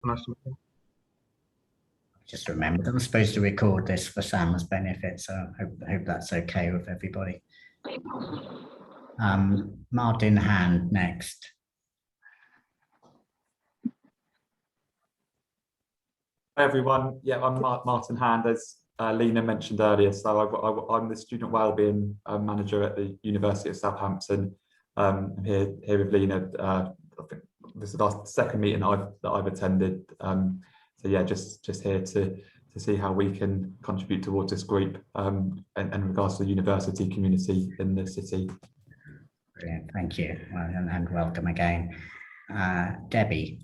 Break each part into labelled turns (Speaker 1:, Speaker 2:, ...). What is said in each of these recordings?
Speaker 1: Nice to meet you.
Speaker 2: Just remembered I'm supposed to record this for Sam's benefit, so I hope that's okay with everybody. Martin Hand next.
Speaker 3: Hi everyone, yeah, I'm Martin Hand, as Lena mentioned earlier. So I'm the Student Wellbeing Manager at the University of Southampton. I'm here with Lena. I think this is our second meeting that I've attended. So yeah, just here to see how we can contribute towards this group and in regards to the university community in the city.
Speaker 2: Brilliant, thank you, and welcome again. Debbie.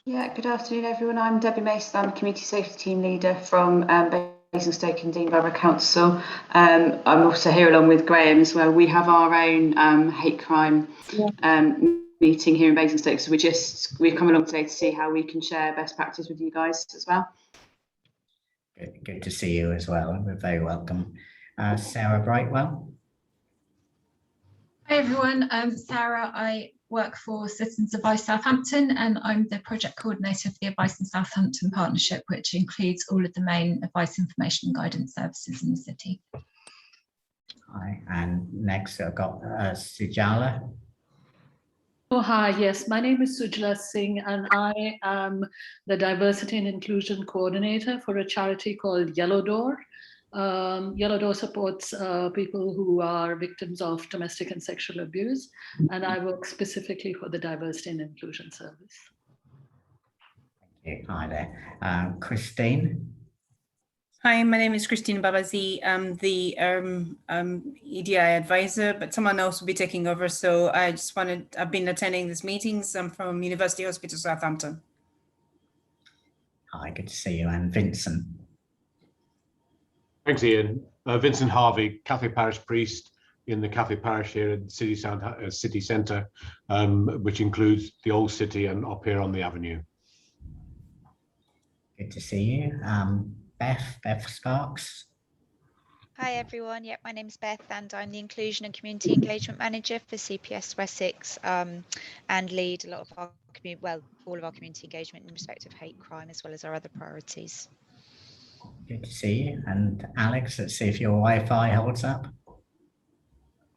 Speaker 4: Yeah, good afternoon everyone. I'm Debbie Mason. I'm the Community Safety Team Leader from Basingstoke and Dean Borough Council. I'm also here along with Graham as well. We have our own hate crime meeting here in Basingstoke, so we've come along today to see how we can share best practice with you guys as well.
Speaker 2: Good to see you as well. We're very welcome. Sarah Brightwell.
Speaker 5: Hi everyone, I'm Sarah. I work for Citizens Advice Southampton, and I'm the project coordinator for the Advice in Southampton partnership, which includes all of the main advice, information and guidance services in the city.
Speaker 2: Hi, and next I've got Sujala.
Speaker 6: Oh, hi, yes, my name is Sujala Singh, and I am the Diversity and Inclusion Coordinator for a charity called Yellow Door. Yellow Door supports people who are victims of domestic and sexual abuse, and I work specifically for the Diversity and Inclusion Service.
Speaker 2: Thank you. Hi there. Christine.
Speaker 7: Hi, my name is Christine Babazi. I'm the EDI advisor, but someone else will be taking over. So I've been attending these meetings. I'm from University Hospital Southampton.
Speaker 2: Hi, good to see you. And Vincent.
Speaker 8: Thanks, Ian. Vincent Harvey, Catholic parish priest in the Catholic parish here at City Centre, which includes the Old City and up here on the Avenue.
Speaker 2: Good to see you. Beth Sparks.
Speaker 9: Hi everyone, my name's Beth and I'm the Inclusion and Community Engagement Manager for CPS Wessex and lead a lot of our all of our community engagement in respect of hate crime as well as our other priorities.
Speaker 2: Good to see you. And Alex, let's see if your Wi-Fi holds up.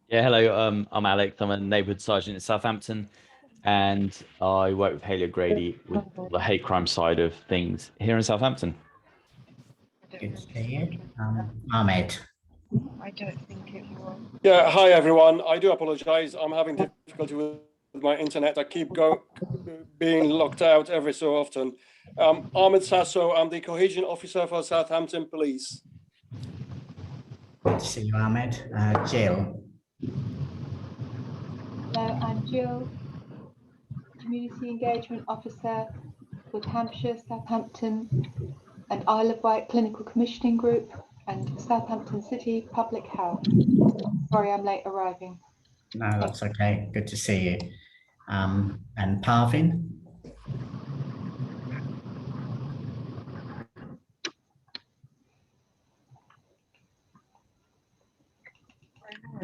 Speaker 10: Yeah, hello, I'm Alex. I'm a neighbourhood sergeant in Southampton and I work with Haley O'Grady with the hate crime side of things here in Southampton.
Speaker 2: Good to see you. Ahmed.
Speaker 11: I don't think it will.
Speaker 12: Yeah, hi everyone. I do apologize. I'm having difficulty with my internet. I keep being locked out every so often. Ahmed Sasso, I'm the Cohesion Officer for Southampton Police.
Speaker 2: Good to see you, Ahmed. Jill.
Speaker 11: Hello, I'm Jill, Community Engagement Officer with Hampshire, Southampton and Isle of Wight Clinical Commissioning Group and Southampton City Public Health. Sorry, I'm late arriving.
Speaker 2: No, that's okay. Good to see you. And Parvin.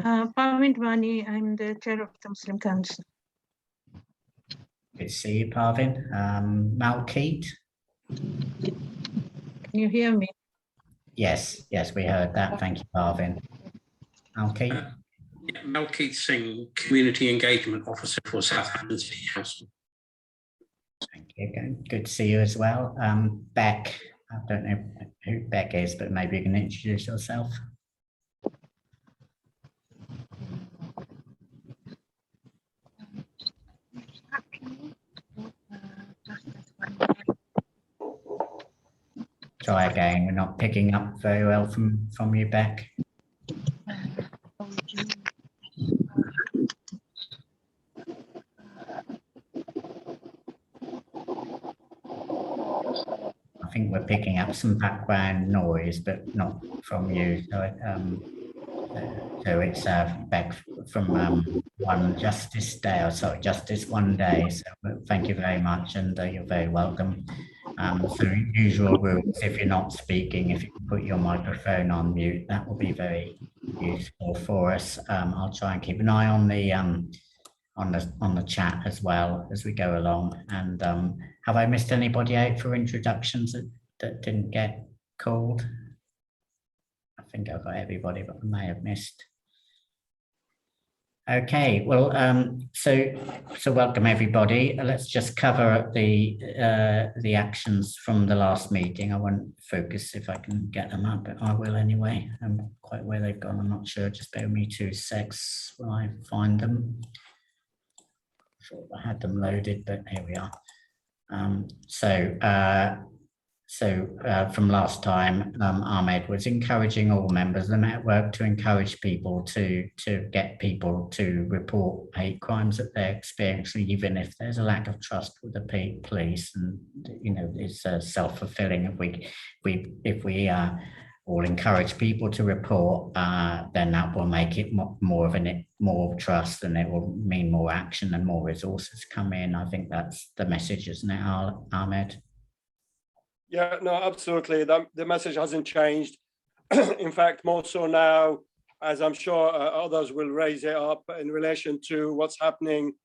Speaker 13: Parvin Dwani, I'm the chair of the Muslim Council.
Speaker 2: Good to see you, Parvin. Malkeet.
Speaker 13: Can you hear me?
Speaker 2: Yes, we heard that. Thank you, Parvin. Malkeet.
Speaker 14: Malkeet Singh, Community Engagement Officer for Southampton City Council.
Speaker 2: Thank you. Good to see you as well. Beck. I don't know who Beck is, but maybe you can introduce yourself. Try again. We're not picking up very well from you, Beck. I think we're picking up some background noise, but not from you. So it's Beck from One Justice Day, or sorry, Justice One Day. So thank you very much, and you're very welcome. So usual rules, if you're not speaking, if you can put your microphone on mute, that will be very useful for us. I'll try and keep an eye on the chat as well as we go along, and Have I missed anybody out for introductions that didn't get called? I think I've got everybody, but I may have missed. Okay, well, so welcome everybody. Let's just cover the actions from the last meeting. I won't focus if I can get them up, but I will anyway. Quite where they've gone, I'm not sure. Just bear with me 2 secs when I find them. I thought I had them loaded, but here we are. From last time, Ahmed was encouraging all members of the network to encourage people to get people to report hate crimes that they're experiencing, even if there's a lack of trust with the police. And you know, it's self-fulfilling. If we all encourage people to report, then that will make it more trust, and it will mean more action and more resources come in. I think that's the message, isn't it, Ahmed?
Speaker 12: Yeah, no, absolutely. The message hasn't changed. In fact, more so now, as I'm sure others will raise it up in relation to what's happening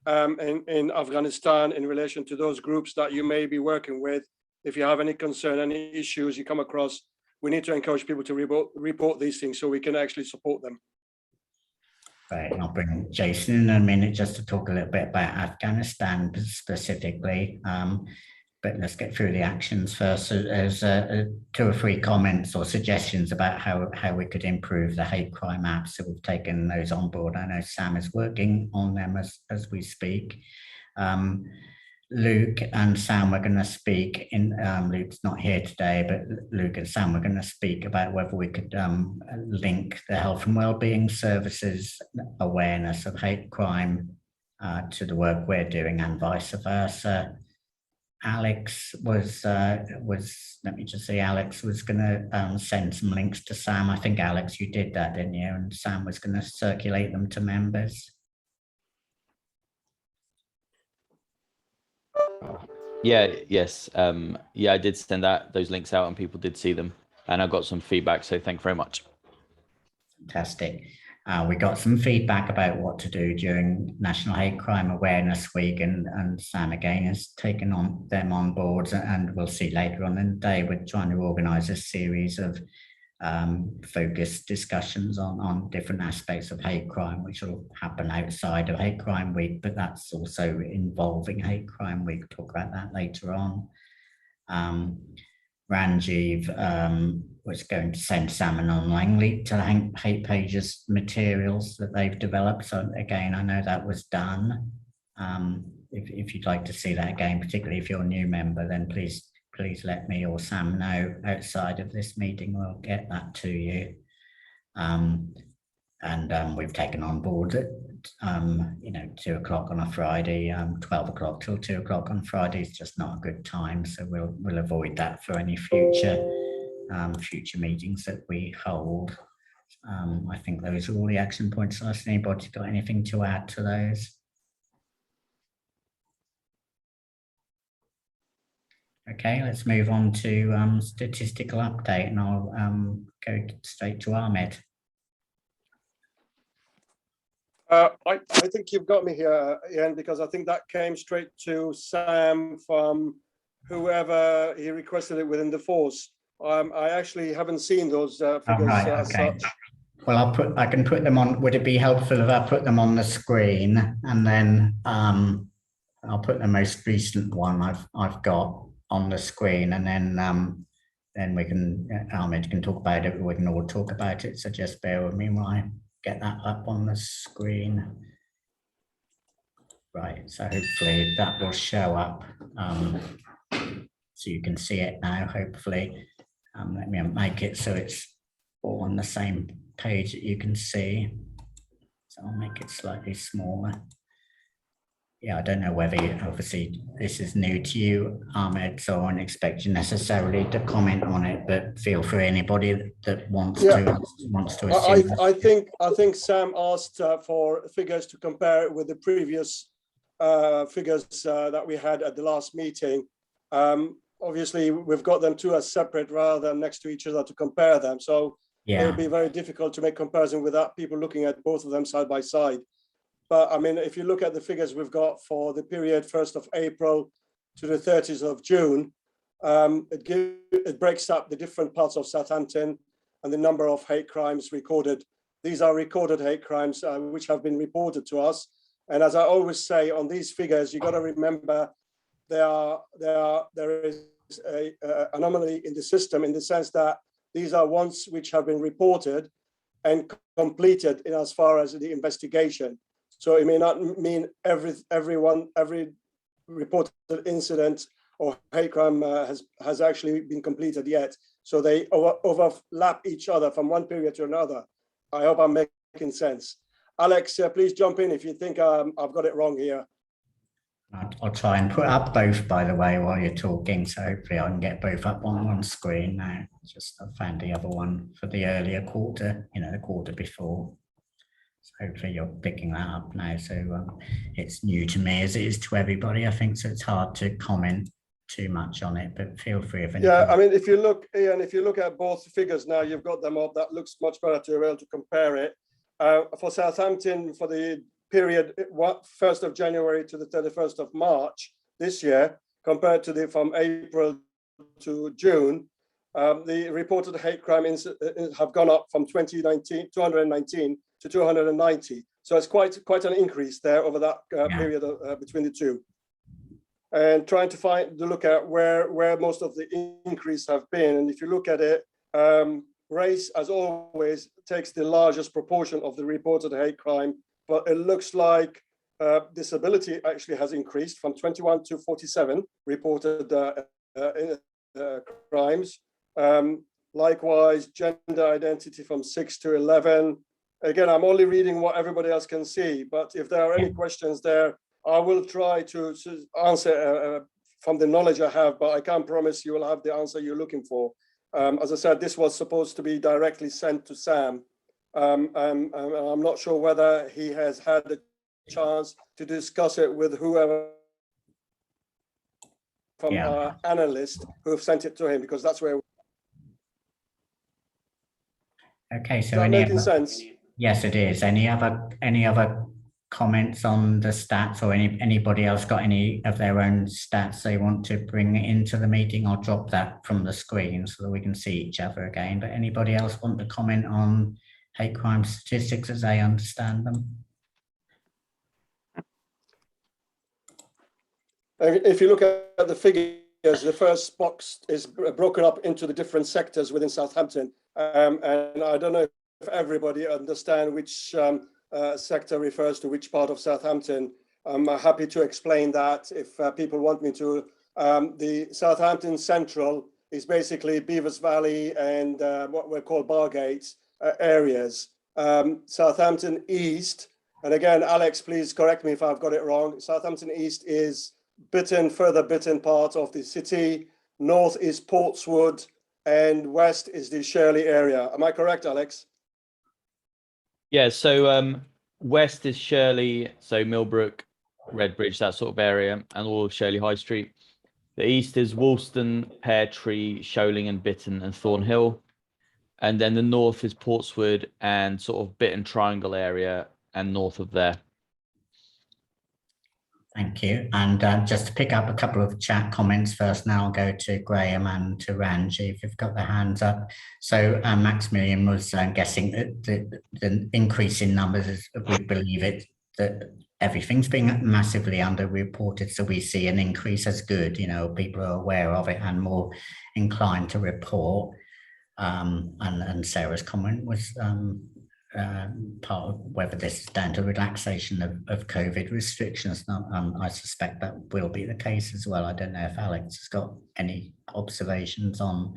Speaker 12: in Afghanistan, in relation to those groups that you may be working with. If you have any concern, any issues you come across, we need to encourage people to report these things so we can actually support them.
Speaker 2: Right, and I'll bring Jason in a minute just to talk a little bit about Afghanistan specifically. But let's get through the actions first. So there's 2 or 3 comments or suggestions about how we could improve the hate crime app. So we've taken those on board. I know Sam is working on them as we speak. Luke and Sam are going to speak in, Luke's not here today, but Luke and Sam are going to speak about whether we could link the health and wellbeing services awareness of hate crime to the work we're doing and vice versa. Alex was let me just say, Alex was going to send some links to Sam. I think, Alex, you did that, didn't you? And Sam was going to circulate them to members.
Speaker 10: Yes. I did send those links out and people did see them, and I got some feedback. So thank you very much.
Speaker 2: Fantastic. We got some feedback about what to do during National Hate Crime Awareness Week, and Sam again has taken them on board, and we'll see later on in the day we're trying to organise a series of focused discussions on different aspects of hate crime, which will happen outside of Hate Crime Week, but that's also involving Hate Crime Week. We'll talk about that later on. Ranjiv was going to send Sam an online link to the Hate Pages materials that they've developed. So again, I know that was done. If you'd like to see that again, particularly if you're a new member, then please let me or Sam know outside of this meeting. We'll get that to you. We've taken on board at 2 o'clock on a Friday, 12 o'clock till 2 o'clock on Friday is just not a good time, so we'll avoid that for any future meetings that we hold. I think those are all the action points. Unless anybody's got anything to add to those. Okay, let's move on to statistical update, and I'll go straight to Ahmed.
Speaker 12: I think you've got me here, Ian, because I think that came straight to Sam from whoever he requested it within the force. I actually haven't seen those figures as such.
Speaker 2: Well, I can put them on. Would it be helpful if I put them on the screen, and then I'll put the most recent one I've got on the screen, and then we can, Ahmed can talk about it. We can all talk about it. So just bear with me while I get that up on the screen. Right, so hopefully that will show up, so you can see it now, hopefully. Let me make it so it's all on the same page that you can see. So I'll make it slightly smaller. Yeah, I don't know whether obviously this is new to you, Ahmed, so I don't expect you necessarily to comment on it, but feel free, anybody that wants to.
Speaker 12: I think Sam asked for figures to compare with the previous figures that we had at the last meeting. Obviously, we've got them 2 as separate rather than next to each other to compare them. So it would be very difficult to make comparison without people looking at both of them side by side. But I mean, if you look at the figures we've got for the period 1st of April to the 30th of June, it breaks up the different parts of Southampton and the number of hate crimes recorded. These are recorded hate crimes which have been reported to us. And as I always say on these figures, you got to remember there is a anomaly in the system, in the sense that these are ones which have been reported and completed in as far as the investigation. So it may not mean every reported incident or hate crime has actually been completed yet. So they overlap each other from one period to another. I hope I'm making sense. Alex, please jump in if you think I've got it wrong here.
Speaker 2: I'll try and put up both, by the way, while you're talking. So hopefully I can get both up on one screen now. Just I found the other one for the earlier quarter, the quarter before. So hopefully you're picking that up now. So it's new to me as it is to everybody, I think. So it's hard to comment too much on it, but feel free if anything.
Speaker 12: Yeah, I mean, if you look, Ian, if you look at both figures now, you've got them up. That looks much better to be able to compare it. For Southampton, for the period 1st of January to the 31st of March this year, compared to from April to June, the reported hate crime have gone up from 219 to 290. So it's quite an increase there over that period between the two. And trying to look at where most of the increase have been. And if you look at it, race, as always, takes the largest proportion of the reported hate crime, but it looks like disability actually has increased from 21 to 47 reported crimes. Likewise, gender identity from 6 to 11. Again, I'm only reading what everybody else can see, but if there are any questions there, I will try to answer from the knowledge I have, but I can't promise you will have the answer you're looking for. As I said, this was supposed to be directly sent to Sam. And I'm not sure whether he has had a chance to discuss it with whoever from our analyst who have sent it to him, because that's where.
Speaker 2: Okay, so
Speaker 12: is that making sense?
Speaker 2: Yes, it is. Any other comments on the stats, or anybody else got any of their own stats they want to bring into the meeting? I'll drop that from the screen so that we can see each other again. But anybody else want to comment on hate crime statistics as they understand them?
Speaker 12: If you look at the figures, the first box is broken up into the different sectors within Southampton. And I don't know if everybody understands which sector refers to which part of Southampton. I'm happy to explain that if people want me to. The Southampton Central is basically Beavers Valley and what we're called Bargate areas. Southampton East, and again, Alex, please correct me if I've got it wrong. Southampton East is further Bitton part of the city. North is Portswood, and west is the Shirley area. Am I correct, Alex?
Speaker 10: Yeah, so west is Shirley, so Millbrook, Redbridge, that sort of area, and all of Shirley High Street. The east is Woolston, Pear Tree, Sholing and Bitton and Thornhill. And then the north is Portswood and sort of Bitton Triangle area and north of there.
Speaker 2: Thank you. And just to pick up a couple of chat comments first, now I'll go to Graham and to Ranji if you've got their hands up. So Maximilian was guessing that the increase in numbers is, we believe it, that everything's being massively underreported. So we see an increase as good, people are aware of it and more inclined to report. And Sarah's comment was part of whether this is down to relaxation of COVID restrictions. I suspect that will be the case as well. I don't know if Alex has got any observations on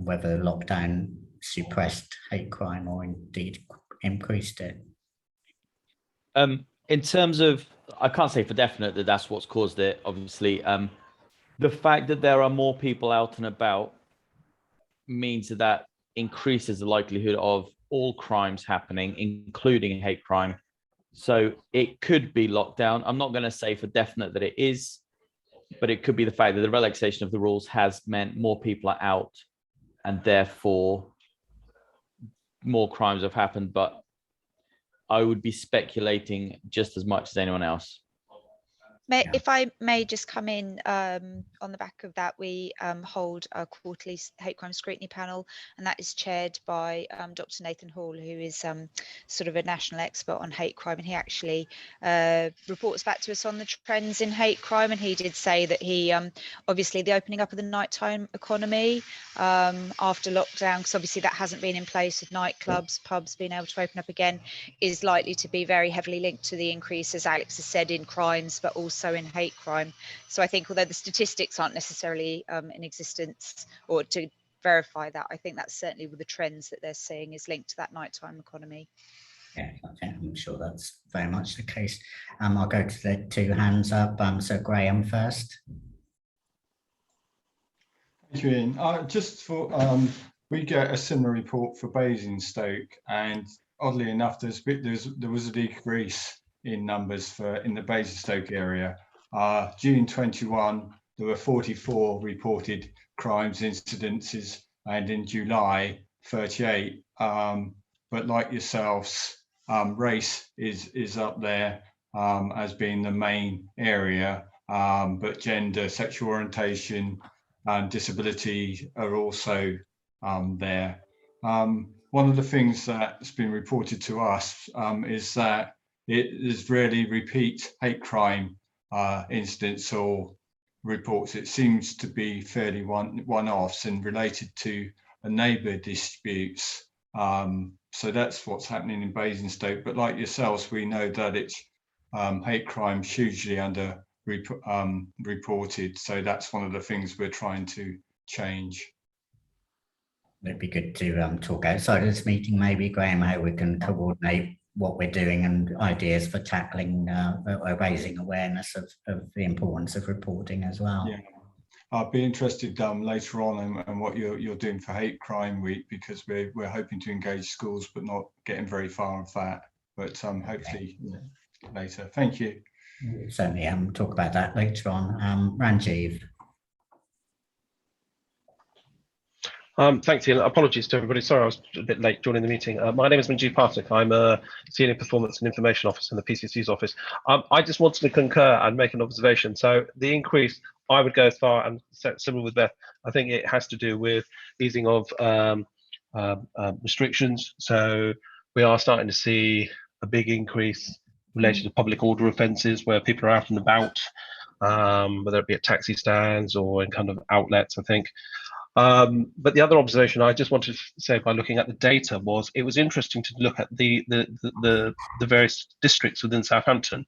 Speaker 2: whether lockdown suppressed hate crime or indeed increased it.
Speaker 10: In terms of, I can't say for definite that that's what's caused it, obviously. The fact that there are more people out and about means that increases the likelihood of all crimes happening, including hate crime. So it could be lockdown. I'm not going to say for definite that it is, but it could be the fact that the relaxation of the rules has meant more people are out and therefore more crimes have happened. But I would be speculating just as much as anyone else.
Speaker 9: If I may just come in on the back of that, we hold a quarterly hate crime scrutiny panel, and that is chaired by Dr. Nathan Hall, who is sort of a national expert on hate crime, and he actually reports back to us on the trends in hate crime. And he did say that he obviously the opening up of the nighttime economy after lockdown, because obviously that hasn't been in place with nightclubs, pubs being able to open up again, is likely to be very heavily linked to the increase, as Alex has said, in crimes, but also in hate crime. So I think although the statistics aren't necessarily in existence or to verify that, I think that's certainly with the trends that they're seeing is linked to that nighttime economy.
Speaker 2: Yeah, I'm sure that's very much the case. I'll go to the two hands up. So Graham first.
Speaker 1: Thank you, Ian. Just for we get a similar report for Basingstoke, and oddly enough, there was a decrease in numbers in the Basingstoke area. June 21, there were 44 reported crimes incidences, and in July 38. But like yourselves, race is up there as being the main area, but gender, sexual orientation, and disability are also there. One of the things that's been reported to us is that it is really repeat hate crime incidents or reports. It seems to be fairly one-offs and related to a neighbour disputes. So that's what's happening in Basingstoke. But like yourselves, we know that it's hate crime hugely under reported. So that's one of the things we're trying to change.
Speaker 2: It'd be good to talk outside of this meeting, maybe, Graham, how we can coordinate what we're doing and ideas for tackling or raising awareness of the importance of reporting as well.
Speaker 1: Yeah, I'd be interested later on in what you're doing for Hate Crime Week, because we're hoping to engage schools, but not getting very far with that. But hopefully later. Thank you.
Speaker 2: Certainly, talk about that later on. Ranjiv.
Speaker 15: Thanks, Ian. Apologies to everybody. Sorry, I was a bit late joining the meeting. My name is Benji Partick. I'm a Senior Performance and Information Officer in the PCC's office. I just wanted to concur and make an observation. So the increase, I would go as far and similar with Beth. I think it has to do with easing of restrictions. So we are starting to see a big increase related to public order offences where people are out and about, whether it be at taxi stands or in kind of outlets, I think. But the other observation I just wanted to say by looking at the data was it was interesting to look at the various districts within Southampton.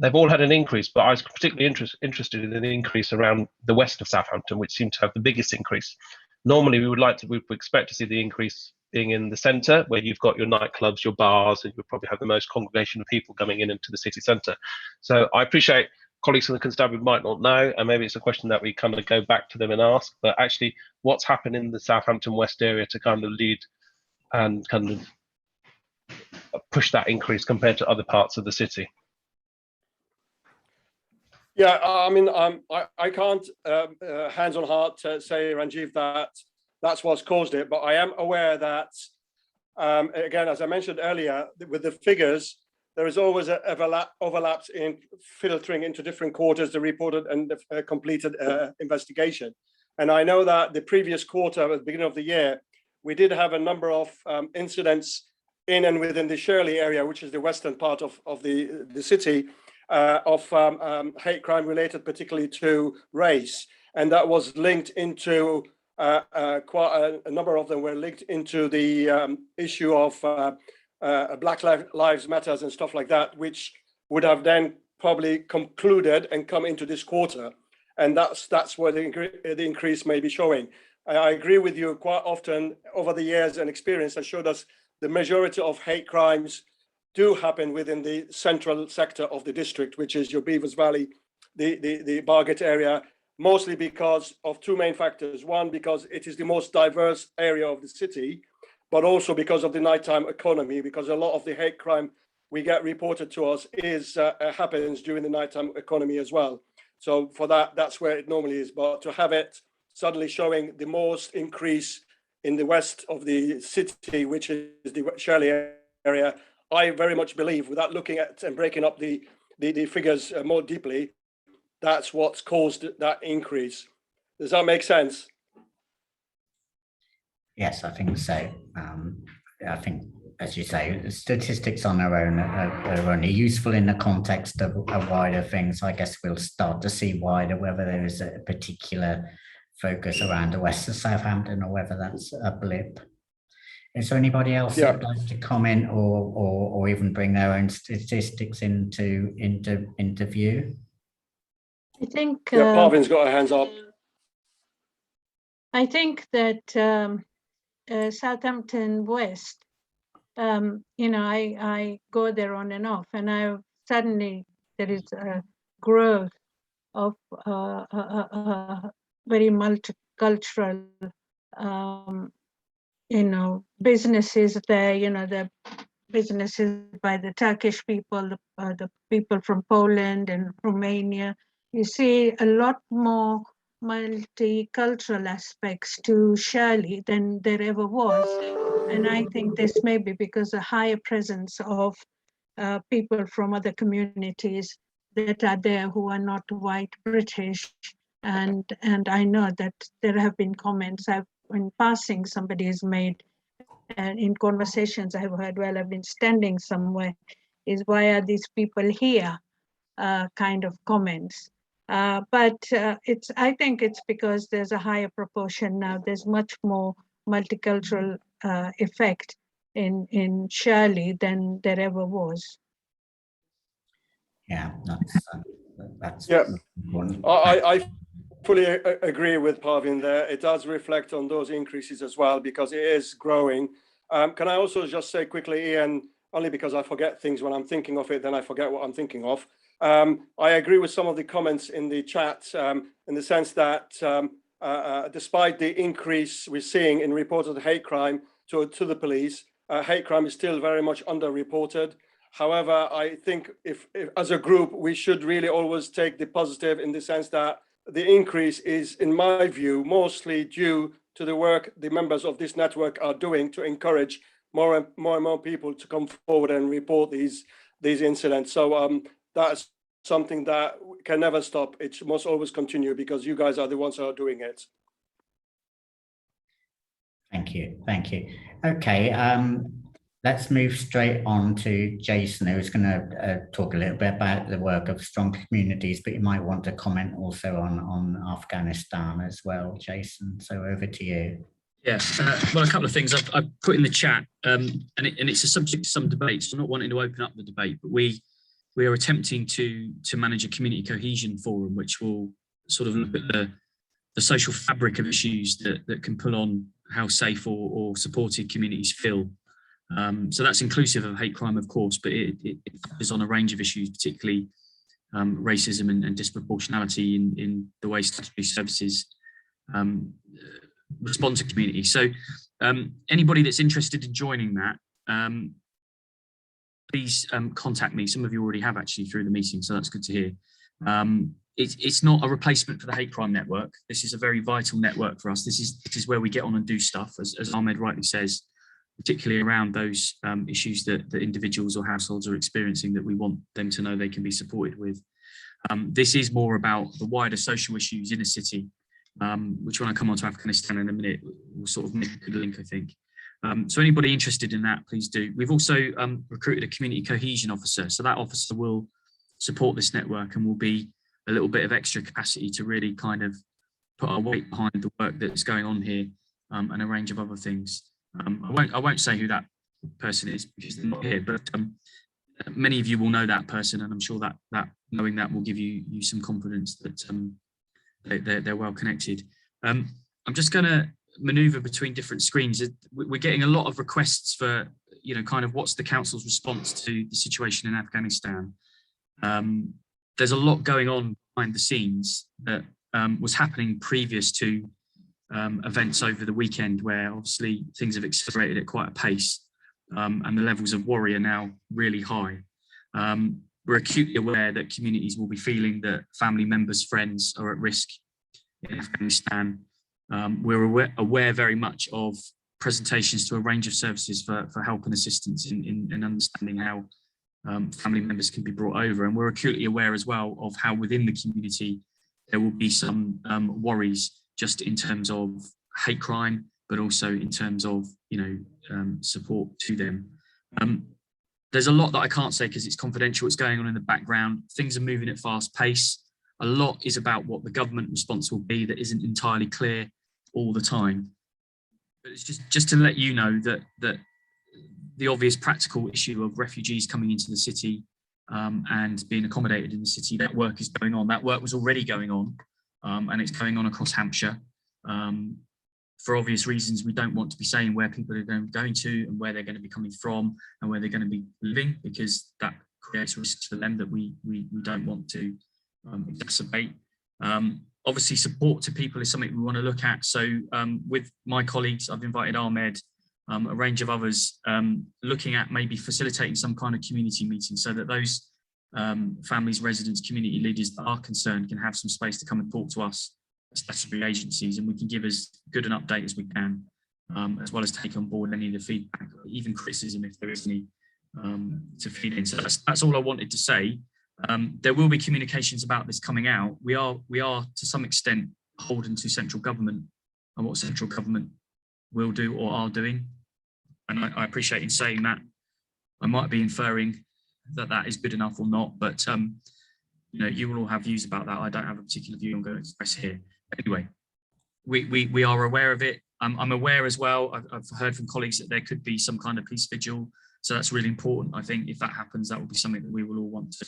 Speaker 15: They've all had an increase, but I was particularly interested in an increase around the west of Southampton, which seemed to have the biggest increase. Normally, we would expect to see the increase being in the centre, where you've got your nightclubs, your bars, and you'll probably have the most congregation of people coming into the city centre. So I appreciate colleagues from the constabulary might not know, and maybe it's a question that we kind of go back to them and ask, but actually what's happened in the Southampton West area to kind of lead and kind of push that increase compared to other parts of the city?
Speaker 12: Yeah, I mean, I can't hands on heart say, Ranjiv, that that's what's caused it, but I am aware that, again, as I mentioned earlier, with the figures, there is always overlaps in filtering into different quarters, the reported and the completed investigation. And I know that the previous quarter, at the beginning of the year, we did have a number of incidents in and within the Shirley area, which is the western part of the city, of hate crime related particularly to race. And that was linked into, quite a number of them were linked into the issue of Black Lives Matters and stuff like that, which would have then probably concluded and come into this quarter. And that's where the increase may be showing. I agree with you. Quite often over the years and experience has showed us the majority of hate crimes do happen within the central sector of the district, which is your Beavers Valley, the Bargate area, mostly because of two main factors. One, because it is the most diverse area of the city, but also because of the nighttime economy, because a lot of the hate crime we get reported to us happens during the nighttime economy as well. So for that's where it normally is. But to have it suddenly showing the most increase in the west of the city, which is the Shirley area, I very much believe, without looking at and breaking up the figures more deeply, that's what's caused that increase. Does that make sense?
Speaker 2: Yes, I think so. I think, as you say, the statistics on their own are only useful in the context of a wider thing. So I guess we'll start to see wider whether there is a particular focus around the west of Southampton or whether that's a blip. Is there anybody else that would like to comment or even bring their own statistics into view?
Speaker 13: I think
Speaker 12: Parvin's got her hands up.
Speaker 13: I think that Southampton West, you know, I go there on and off, and suddenly there is a growth of very multicultural, you know, businesses there. You know, the businesses by the Turkish people, the people from Poland and Romania. You see a lot more multicultural aspects to Shirley than there ever was. And I think this may be because a higher presence of people from other communities that are there who are not white British. And I know that there have been comments in passing somebody has made, and in conversations I've heard while I've been standing somewhere, is why are these people here, kind of comments. But I think it's because there's a higher proportion now. There's much more multicultural effect in Shirley than there ever was.
Speaker 2: Yeah, that's
Speaker 12: yeah. I fully agree with Parvin there. It does reflect on those increases as well because it is growing. Can I also just say quickly, Ian, only because I forget things when I'm thinking of it, then I forget what I'm thinking of. I agree with some of the comments in the chat in the sense that despite the increase we're seeing in reported hate crime to the police, hate crime is still very much underreported. However, I think if as a group, we should really always take the positive in the sense that the increase is, in my view, mostly due to the work the members of this network are doing to encourage more and more people to come forward and report these incidents. So that's something that can never stop. It must always continue because you guys are the ones who are doing it.
Speaker 2: Thank you. Thank you. Okay, let's move straight on to Jason, who's going to talk a little bit about the work of strong communities, but you might want to comment also on Afghanistan as well, Jason. So over to you.
Speaker 16: Yeah, well, a couple of things I've put in the chat, and it's a subject to some debate. So I'm not wanting to open up the debate, but we are attempting to manage a community cohesion forum, which will sort of look at the social fabric of issues that can pull on how safe or supported communities feel. So that's inclusive of hate crime, of course, but it is on a range of issues, particularly racism and disproportionality in the way statutory services respond to communities. So anybody that's interested in joining that, please contact me. Some of you already have actually through the meeting, so that's good to hear. It's not a replacement for the hate crime network. This is a very vital network for us. This is where we get on and do stuff, as Ahmed rightly says, particularly around those issues that individuals or households are experiencing that we want them to know they can be supported with. This is more about the wider social issues in a city, which when I come on to Afghanistan in a minute, will sort of make a good link, I think. So anybody interested in that, please do. We've also recruited a community cohesion officer. So that officer will support this network and will be a little bit of extra capacity to really kind of put our weight behind the work that's going on here and a range of other things. I won't say who that person is because they're not here, but many of you will know that person, and I'm sure that knowing that will give you some confidence that they're well connected. I'm just going to maneuver between different screens. We're getting a lot of requests for, you know, kind of what's the council's response to the situation in Afghanistan. There's a lot going on behind the scenes that was happening previous to events over the weekend, where obviously things have accelerated at quite a pace, and the levels of worry are now really high. We're acutely aware that communities will be feeling that family members, friends are at risk in Afghanistan. We're aware very much of presentations to a range of services for help and assistance in understanding how family members can be brought over. And we're acutely aware as well of how within the community there will be some worries just in terms of hate crime, but also in terms of, support to them. There's a lot that I can't say because it's confidential, it's going on in the background. Things are moving at fast pace. A lot is about what the government response will be that isn't entirely clear all the time. But it's just to let you know that the obvious practical issue of refugees coming into the city and being accommodated in the city, that work is going on. That work was already going on, and it's going on across Hampshire. For obvious reasons, we don't want to be saying where people are going to and where they're going to be coming from and where they're going to be living, because that creates risks for them that we don't want to exacerbate. Obviously, support to people is something we want to look at. So with my colleagues, I've invited Ahmed, a range of others, looking at maybe facilitating some kind of community meeting so that those families, residents, community leaders that are concerned can have some space to come and talk to us, statutory agencies, and we can give as good an update as we can, as well as take on board any of the feedback, even criticism if there is any, to feed in. So that's all I wanted to say. There will be communications about this coming out. We are to some extent beholden to central government and what central government will do or are doing. And I appreciate in saying that. I might be inferring that that is good enough or not, but you will all have views about that. I don't have a particular view I'm going to express here. Anyway, we are aware of it. I'm aware as well, I've heard from colleagues that there could be some kind of peace vigil. So that's really important. I think if that happens, that will be something that we will all want to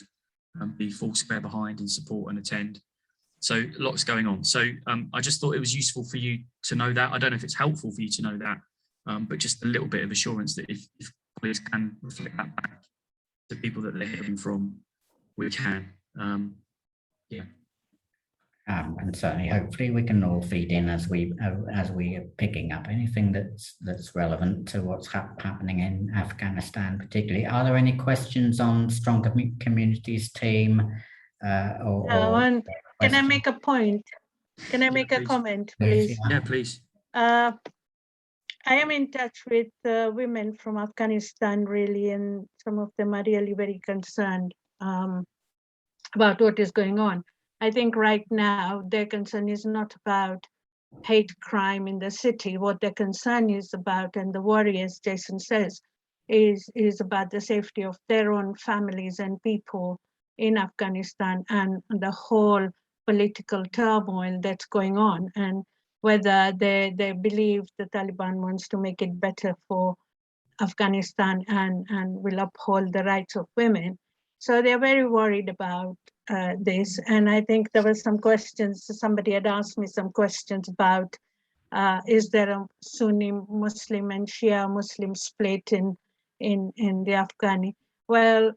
Speaker 16: be full square behind and support and attend. So lots going on. So I just thought it was useful for you to know that. I don't know if it's helpful for you to know that, but just a little bit of assurance that if colleagues can reflect that back to people that they're hearing from, we can. Yeah.
Speaker 2: And certainly, hopefully, we can all feed in as we are picking up anything that's relevant to what's happening in Afghanistan, particularly. Are there any questions on Strong Communities team?
Speaker 13: Can I make a point? Can I make a comment, please?
Speaker 16: Yeah, please.
Speaker 13: I am in touch with women from Afghanistan, really, and some of them are really very concerned about what is going on. I think right now their concern is not about hate crime in the city. What their concern is about, and the worry, as Jason says, is about the safety of their own families and people in Afghanistan and the whole political turmoil that's going on, and whether they believe the Taliban wants to make it better for Afghanistan and will uphold the rights of women. So they're very worried about this. And I think there were some questions, somebody had asked me some questions about, is there a Sunni Muslim and Shia Muslim split in the Afghani? Well,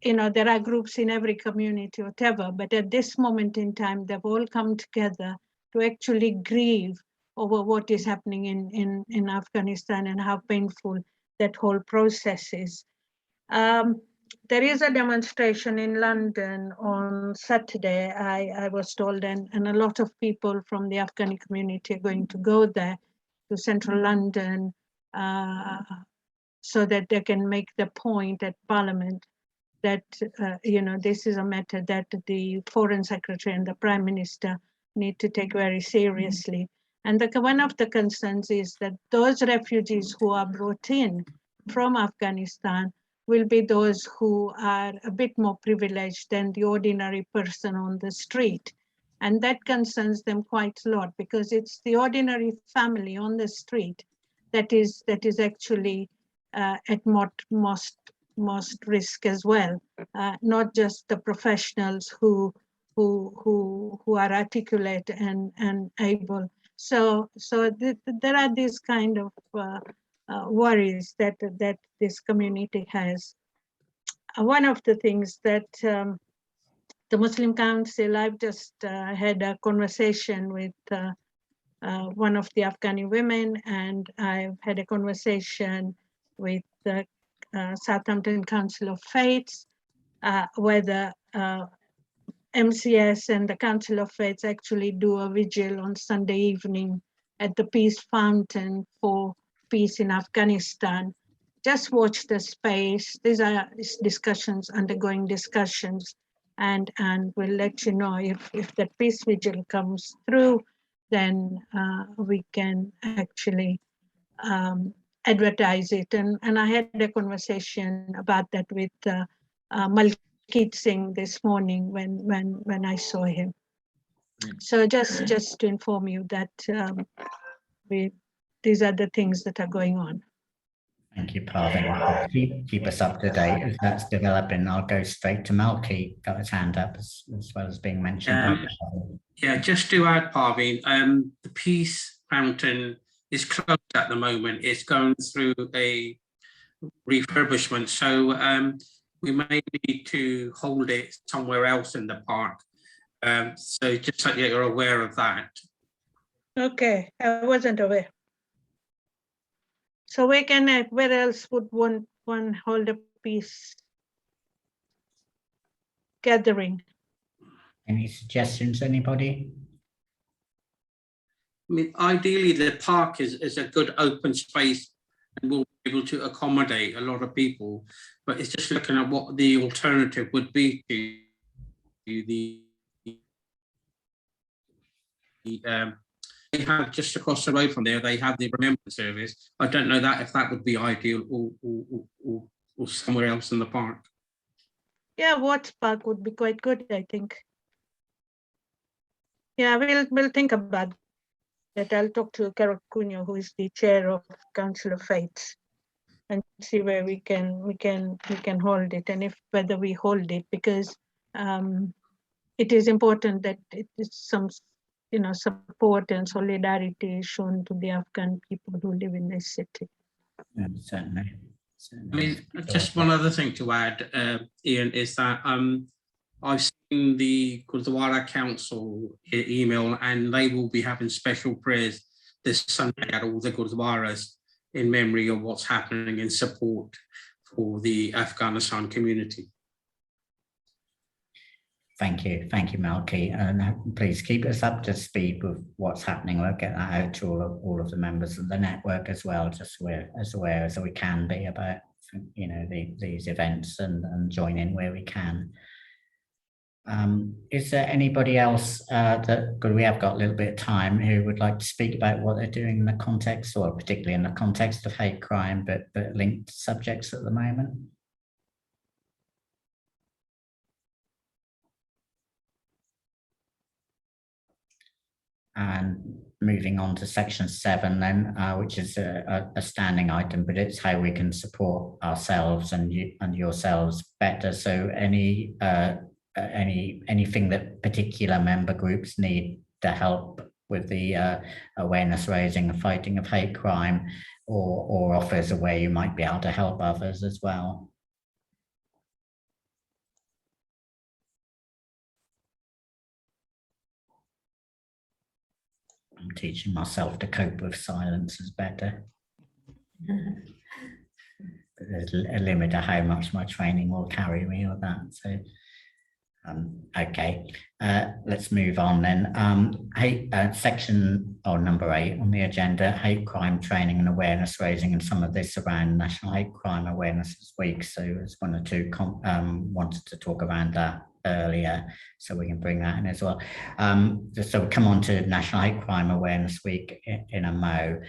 Speaker 13: there are groups in every community, whatever, but at this moment in time, they've all come together to actually grieve over what is happening in Afghanistan and how painful that whole process is. There is a demonstration in London on Saturday, I was told, and a lot of people from the Afghani community are going to go there to central London so that they can make the point at Parliament that, this is a matter that the Foreign Secretary and the Prime Minister need to take very seriously. And one of the concerns is that those refugees who are brought in from Afghanistan will be those who are a bit more privileged than the ordinary person on the street. And that concerns them quite a lot, because it's the ordinary family on the street that is actually at most risk as well, not just the professionals who are articulate and able. So there are these kind of worries that this community has. One of the things that the Muslim Council, I've just had a conversation with one of the Afghani women, and I've had a conversation with the Southampton Council of Faiths, whether MCS and the Council of Faiths actually do a vigil on Sunday evening at the Peace Fountain for peace in Afghanistan. just watch the space. These are discussions, undergoing discussions, and we'll let you know if the peace vigil comes through, then we can actually advertise it. And I had a conversation about that with Malkeet Singh this morning when I saw him. So just to inform you that these are the things that are going on.
Speaker 2: Thank you, Parveen. Keep us up to date as that's developing. I'll go straight to Malkeet, got his hand up as well as being mentioned.
Speaker 14: Yeah, just to add, Parveen, the Peace Fountain is closed at the moment. It's going through a refurbishment, so we may need to hold it somewhere else in the park. So just so you're aware of that.
Speaker 13: Okay, I wasn't aware. So where else would one hold a peace gathering?
Speaker 2: Any suggestions, anybody?
Speaker 14: I mean, ideally, the park is a good open space and will be able to accommodate a lot of people. But it's just looking at what the alternative would be to the they have just across the road from there, they have the Remembrance service. I don't know that if that would be ideal or somewhere else in the park.
Speaker 13: Yeah, Watts Park would be quite good, I think. Yeah, we'll think about that. I'll talk to Carol Cunha, who is the chair of Council of Faiths, and see where we can hold it, and whether we hold it, because it is important that it is some support and solidarity shown to the Afghan people who live in this city.
Speaker 2: Yeah, certainly.
Speaker 14: I mean, just one other thing to add, Ian, is that I've seen the Gurdwara Council email, and they will be having special prayers this Sunday at all the Gurdwaras in memory of what's happening in support for the Afghanistan community.
Speaker 2: Thank you, Malkeet, and please keep us up to speed with what's happening. We'll get that out to all of the members of the network as well, just as aware as we can be about these events and join in where we can. Is there anybody else we have got a little bit of time, who would like to speak about what they're doing in the context, or particularly in the context of hate crime, but linked subjects at the moment? And moving on to section 7 then, which is a standing item, but it's how we can support ourselves and yourselves better. So anything that particular member groups need to help with the awareness raising and fighting of hate crime, or offers a way you might be able to help others as well. I'm teaching myself to cope with silence is better. But there's a limit to how much my training will carry me or that. So, okay, let's move on then. Section number 8 on the agenda, hate crime training and awareness raising, and some of this around National Hate Crime Awareness Week. So there's one or two wanted to talk around that earlier, so we can bring that in as well. So we come on to National Hate Crime Awareness Week in a mo.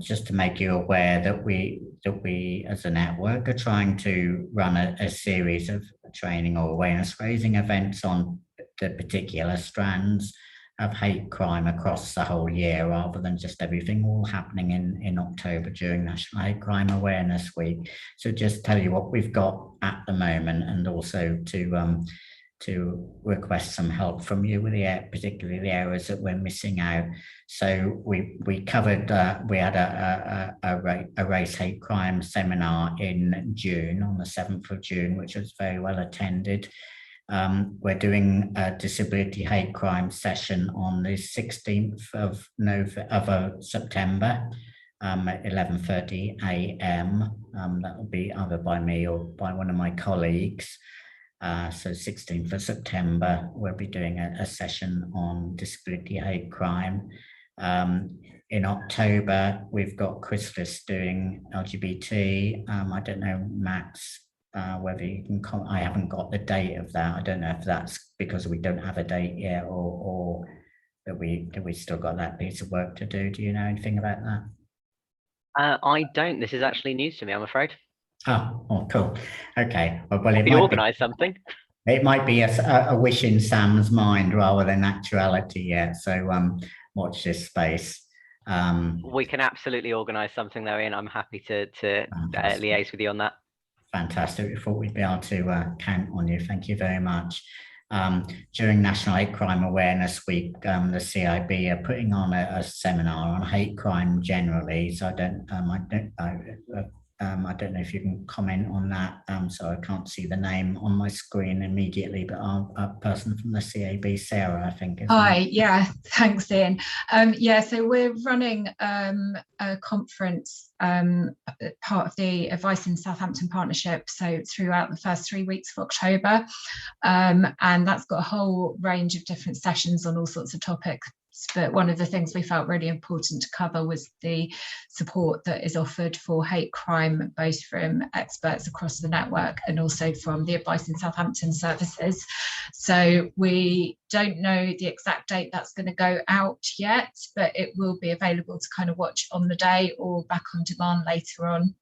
Speaker 2: Just to make you aware that we as a network are trying to run a series of training or awareness raising events on the particular strands of hate crime across the whole year, rather than just everything all happening in October during National Hate Crime Awareness Week. So just tell you what we've got at the moment, and also to request some help from you with particularly the areas that we're missing out. So we covered, we had a race hate crime seminar in June, on the 7th of June, which was very well attended. We're doing a disability hate crime session on the 16th of September at 11:30 a.m. That will be either by me or by one of my colleagues. So 16th of September, we'll be doing a session on disability hate crime. In October, we've got Chrysalis doing LGBT. I don't know, Max, whether you can comment. I haven't got the date of that. I don't know if that's because we don't have a date yet, or that we still got that piece of work to do. Do you know anything about that?
Speaker 17: I don't. This is actually news to me, I'm afraid.
Speaker 2: Oh, cool. Okay. Well, it
Speaker 17: We
Speaker 2: might
Speaker 17: organise something.
Speaker 2: It might be a wish in Sam's mind rather than actuality yet. So watch this space.
Speaker 17: We can absolutely organise something though, Ian. I'm happy to liaise with you on that.
Speaker 2: Fantastic. We thought we'd be able to count on you. Thank you very much. During National Hate Crime Awareness Week, the CIB are putting on a seminar on hate crime generally. So I don't know if you can comment on that. So I can't see the name on my screen immediately, but a person from the CAB, Sarah, I think.
Speaker 5: Hi, yeah, thanks, Ian. Yeah, so we're running a conference, part of the Advice in Southampton partnership, so throughout the first 3 weeks of October. And that's got a whole range of different sessions on all sorts of topics. But one of the things we felt really important to cover was the support that is offered for hate crime, both from experts across the network and also from the Advice in Southampton services. So we don't know the exact date that's going to go out yet, but it will be available to kind of watch on the day or back on demand later on.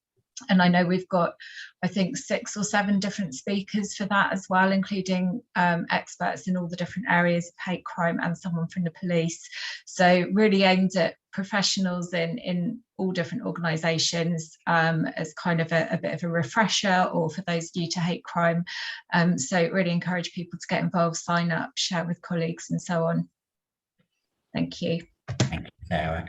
Speaker 5: And I know we've got, I think, 6 or 7 different speakers for that as well, including experts in all the different areas of hate crime and someone from the police. So really aimed at professionals in all different organisations as kind of a bit of a refresher, or for those new to hate crime. So really encourage people to get involved, sign up, share with colleagues and so on. Thank you.
Speaker 2: Thank you, Sarah.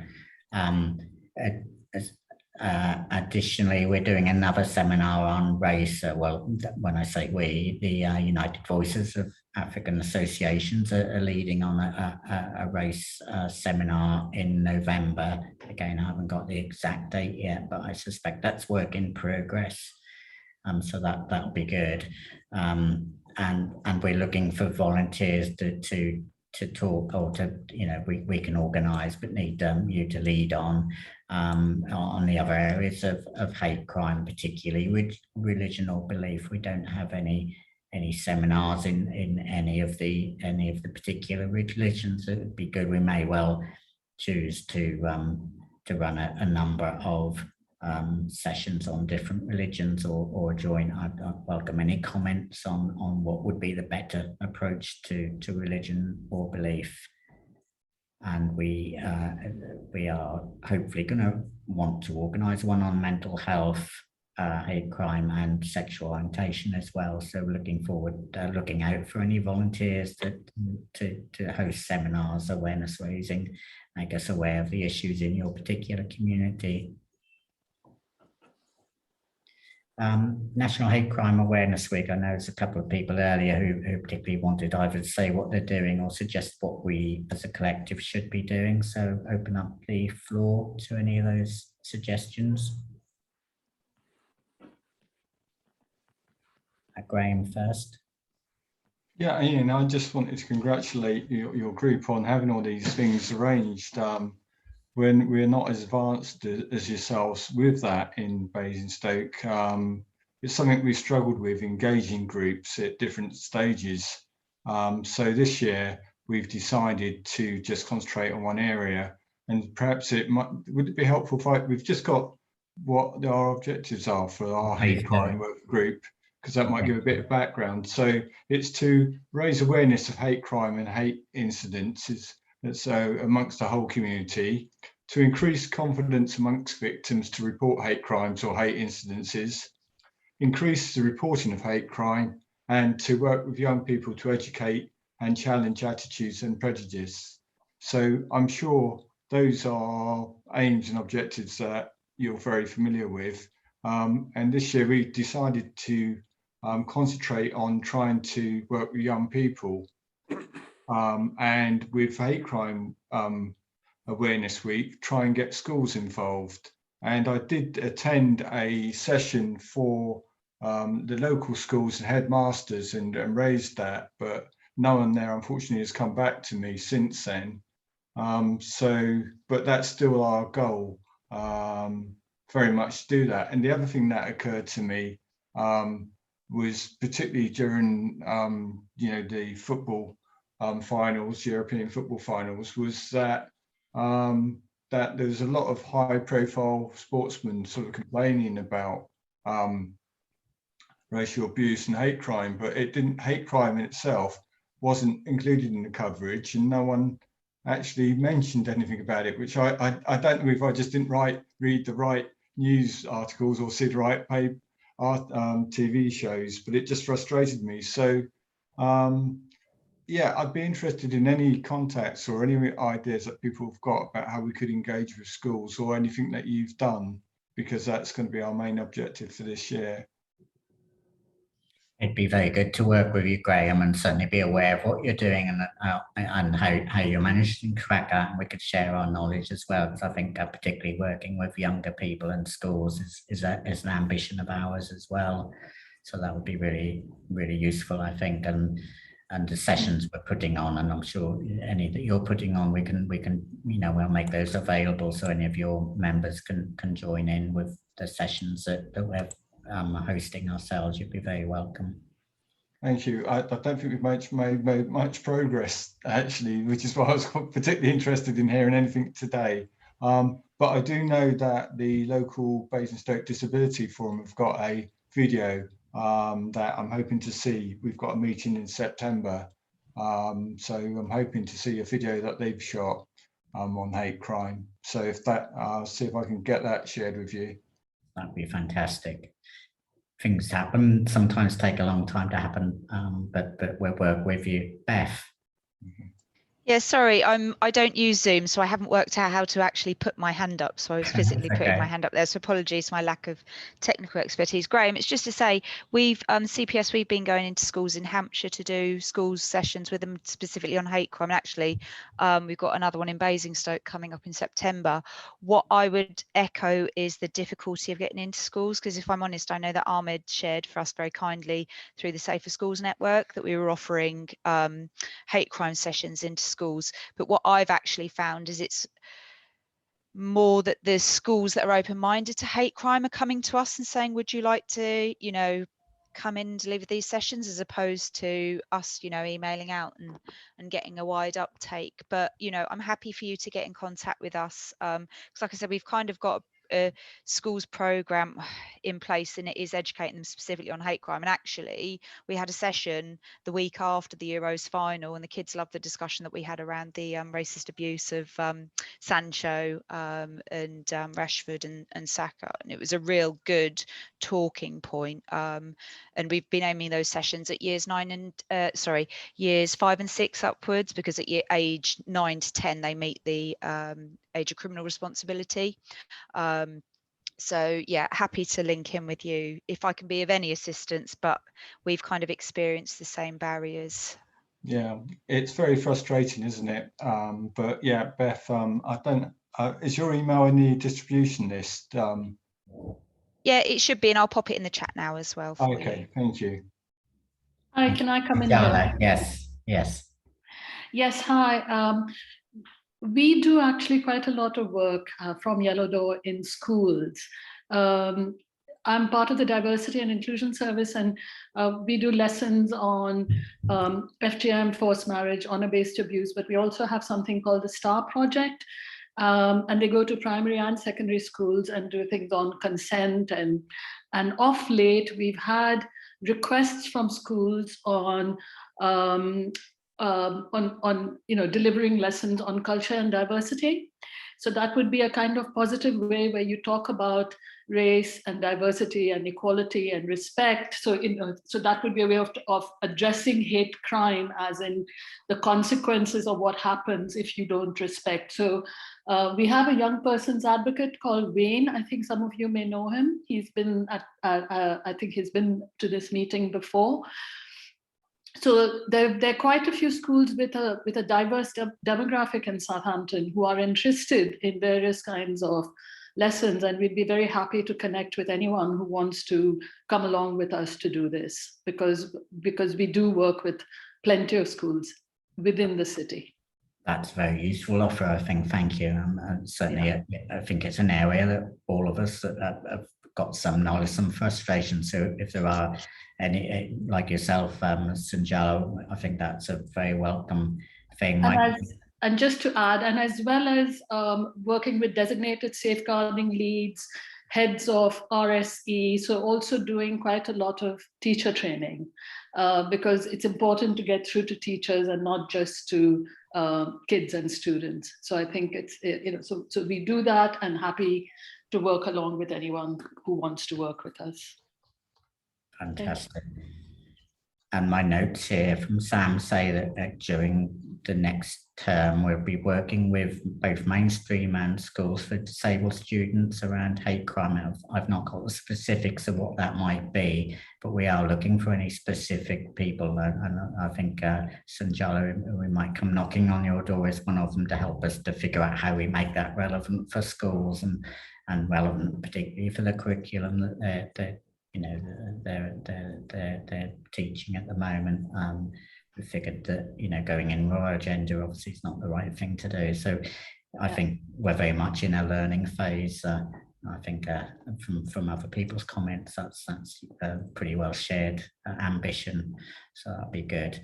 Speaker 2: Additionally, we're doing another seminar on race. Well, when I say we, the United Voices of African Associations are leading on a race seminar in November. Again, I haven't got the exact date yet, but I suspect that's work in progress. So that'll be good. And we're looking for volunteers to talk, or to, we can organise, but need you to lead on the other areas of hate crime, particularly with religion or belief. We don't have any seminars in any of the particular religions. It would be good. We may well choose to run a number of sessions on different religions or join. I'd welcome any comments on what would be the better approach to religion or belief. And we are hopefully going to want to organise one on mental health, hate crime and sexual orientation as well. So looking forward, looking out for any volunteers to host seminars, awareness raising, make us aware of the issues in your particular community. National Hate Crime Awareness Week. I know there's a couple of people earlier who particularly wanted either to say what they're doing or suggest what we as a collective should be doing. So open up the floor to any of those suggestions. Graham first.
Speaker 1: Yeah, Ian, I just wanted to congratulate your group on having all these things arranged. When we're not as advanced as yourselves with that in Basingstoke, it's something we struggled with, engaging groups at different stages. So this year we've decided to just concentrate on one area, and perhaps would it be helpful if we've just got what our objectives are for our hate crime work group, because that might give a bit of background. So it's to raise awareness of hate crime and hate incidents amongst the whole community, to increase confidence amongst victims to report hate crimes or hate incidences, increase the reporting of hate crime, and to work with young people to educate and challenge attitudes and prejudice. So I'm sure those are aims and objectives that you're very familiar with. And this year we decided to concentrate on trying to work with young people. And with Hate Crime Awareness Week, try and get schools involved. And I did attend a session for the local schools and headmasters and raised that, but no one there unfortunately has come back to me since then. But that's still our goal, very much to do that. And the other thing that occurred to me was particularly during, the football finals, European football finals, was that that there's a lot of high-profile sportsmen sort of complaining about racial abuse and hate crime, but hate crime in itself wasn't included in the coverage, and no one actually mentioned anything about it, which I don't know if I just didn't read the right news articles or see the right TV shows, but it just frustrated me. So yeah, I'd be interested in any contacts or any ideas that people have got about how we could engage with schools, or anything that you've done, because that's going to be our main objective for this year.
Speaker 2: It'd be very good to work with you, Graham, and certainly be aware of what you're doing and how you're managing to track that. And we could share our knowledge as well, because I think particularly working with younger people in schools is an ambition of ours as well. So that would be really, really useful, I think. And the sessions we're putting on, and I'm sure any that you're putting on, we can we'll make those available so any of your members can join in with the sessions that we're hosting ourselves. You'd be very welcome.
Speaker 1: Thank you. I don't think we've made much progress, actually, which is why I was particularly interested in hearing anything today. But I do know that the local Basingstoke Disability Forum have got a video that I'm hoping to see. We've got a meeting in September, so I'm hoping to see a video that they've shot on hate crime. So if that, I'll see if I can get that shared with you.
Speaker 2: That'd be fantastic. Things happen, sometimes take a long time to happen, but we'll work with you. Beth.
Speaker 9: Yeah, sorry, I don't use Zoom, so I haven't worked out how to actually put my hand up. So I was physically putting my hand up there. So apologies for my lack of technical expertise. Graham, it's just to say we've CPS, we've been going into schools in Hampshire to do schools sessions with them specifically on hate crime. And actually, we've got another one in Basingstoke coming up in September. What I would echo is the difficulty of getting into schools, because if I'm honest, I know that Ahmed shared for us very kindly through the Safer Schools Network that we were offering hate crime sessions into schools, but what I've actually found is it's more that the schools that are open-minded to hate crime are coming to us and saying, would you like to, come in and deliver these sessions, as opposed to us, emailing out and getting a wide uptake. But, I'm happy for you to get in contact with us, because like I said, we've kind of got a schools program in place, and it is educating them specifically on hate crime. And actually, we had a session the week after the Euros final, and the kids loved the discussion that we had around the racist abuse of Sancho and Rashford and Saka, and it was a real good talking point. And we've been aiming those sessions at years 5 and 6 upwards, because at age 9 to 10 they meet the age of criminal responsibility. So yeah, happy to link in with you if I can be of any assistance, but we've kind of experienced the same barriers.
Speaker 1: Yeah, it's very frustrating, isn't it? But yeah, Beth, I don't, is your email in the distribution list?
Speaker 9: Yeah, it should be, and I'll pop it in the chat now as well for you.
Speaker 1: Thank you.
Speaker 6: Hi, can I come in?
Speaker 2: Yes.
Speaker 6: Yes, hi. We do actually quite a lot of work from Yellow Door in schools. I'm part of the Diversity and Inclusion Service, and we do lessons on FGM, forced marriage, honor-based abuse, but we also have something called the STAR Project, and they go to primary and secondary schools and do things on consent. And of late, we've had requests from schools on delivering lessons on culture and diversity. So that would be a kind of positive way where you talk about race and diversity and equality and respect. So so that would be a way of addressing hate crime, as in the consequences of what happens if you don't respect. So we have a young person's advocate called Wayne. I think some of you may know him. He's been I think he's been to this meeting before. So there are quite a few schools with a diverse demographic in Southampton who are interested in various kinds of lessons, and we'd be very happy to connect with anyone who wants to come along with us to do this, because we do work with plenty of schools within the city.
Speaker 2: That's a very useful offer, I think. Thank you. Certainly, I think it's an area that all of us have got some knowledge, some frustration. So if there are any, like yourself, Sanjalo, I think that's a very welcome thing.
Speaker 6: And just to add, and as well as working with designated safeguarding leads, heads of RSE, so also doing quite a lot of teacher training, because it's important to get through to teachers and not just to kids and students. So I think it's, so we do that, and happy to work along with anyone who wants to work with us.
Speaker 2: Fantastic. And my notes here from Sam say that during the next term, we'll be working with both mainstream and schools for disabled students around hate crime. I've not got the specifics of what that might be, but we are looking for any specific people. And I think Sanjala, we might come knocking on your door as one of them to help us to figure out how we make that relevant for schools and relevant particularly for the curriculum that they're teaching at the moment. We figured that going in raw agenda obviously is not the right thing to do. So I think we're very much in a learning phase. I think from other people's comments, that's pretty well shared ambition. So that'll be good.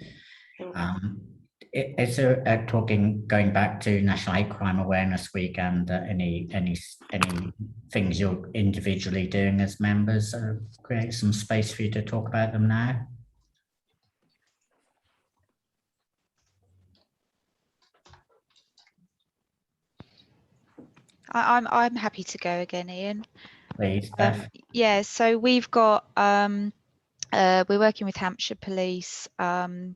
Speaker 2: Is there going back to National Hate Crime Awareness Week and any things you're individually doing as members? Create some space for you to talk about them now.
Speaker 9: I'm happy to go again, Ian.
Speaker 2: Please, Beth.
Speaker 9: Yeah, so we've got we're working with Hampshire Police and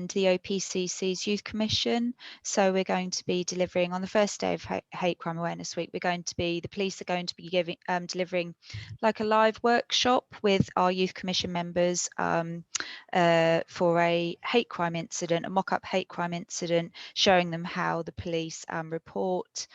Speaker 9: the OPCC's Youth Commission. So we're going to be delivering on the first day of Hate Crime Awareness Week. The police are going to be delivering like a live workshop with our Youth Commission members for a hate crime incident, a mock-up hate crime incident, showing them how the police report